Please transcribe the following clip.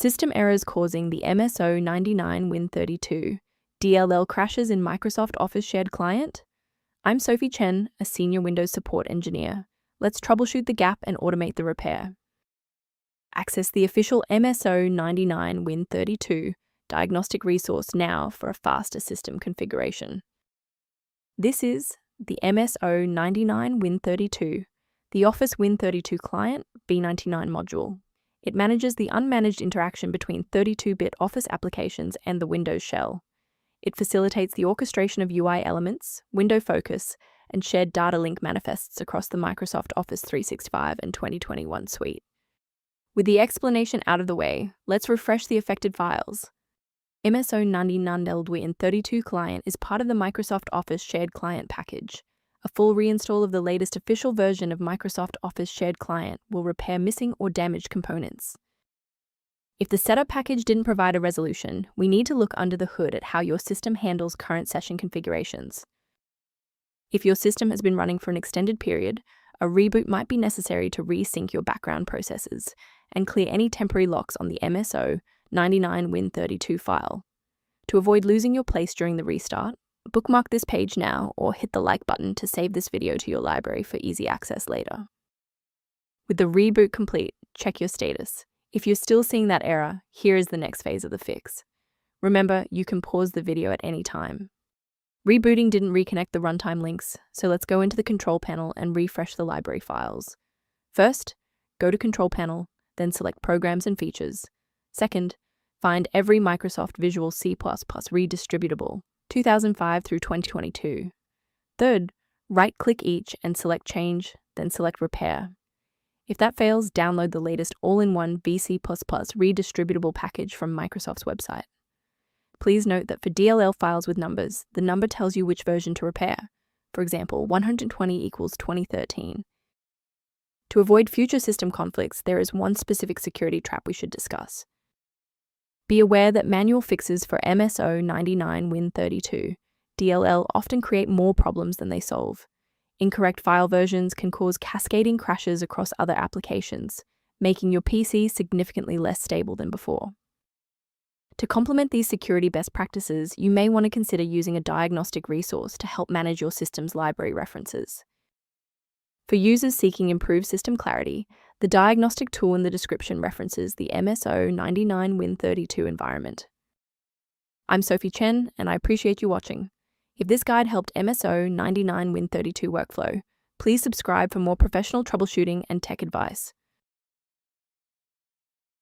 System errors causing the mso99lwin32 DLL crashes in Microsoft Office Shared Client? I'm Sophie Chen, a senior Windows support engineer. Let's troubleshoot the gap and automate the repair. Access the official mso99lwin32 diagnostic resource now for a faster system configuration. This is the mso99lwin32, the Office Win32 Client V99 module. It manages the unmanaged interaction between 32-bit Office applications and the Windows shell. It facilitates the orchestration of UI elements, window focus, and shared data link manifests across the Microsoft Office 365 and 2021 suite. With the explanation out of the way, let's refresh the affected files. mso99lwin32 Client is part of the Microsoft Office Shared Client package. A full reinstall of the latest official version of Microsoft Office Shared Client will repair missing or damaged components. If the setup package didn't provide a resolution, we need to look under the hood at how your system handles current session configurations. If your system has been running for an extended period, a reboot might be necessary to resync your background processes and clear any temporary locks on the mso99lwin32 file. To avoid losing your place during the restart, bookmark this page now or hit the like button to save this video to your library for easy access later. With the reboot complete, check your status. If you're still seeing that error, here is the next phase of the fix. Remember, you can pause the video at any time. Rebooting didn't reconnect the runtime links, so let's go into the control panel and refresh the library files. First, go to Control Panel, then select Programs and Features. Second, find every Microsoft Visual C++ redistributable, 2005 through 2022. Third, right-click each and select Change, then select Repair. If that fails, download the latest all-in-one VC++ redistributable package from Microsoft's website. Please note that for DLL files with numbers, the number tells you which version to repair. For example, 120 equals 2013. To avoid future system conflicts, there is one specific security trap we should discuss. Be aware that manual fixes for mso99lwin32 DLL often create more problems than they solve. Incorrect file versions can cause cascading crashes across other applications, making your PC significantly less stable than before. To complement these security best practices, you may want to consider using a diagnostic resource to help manage your system's library references. For users seeking improved system clarity, the diagnostic tool in the description references the mso99lwin32 environment. I'm Sophie Chen, and I appreciate you watching. If this guide helped mso99lwin32 workflow, please subscribe for more professional troubleshooting and tech advice.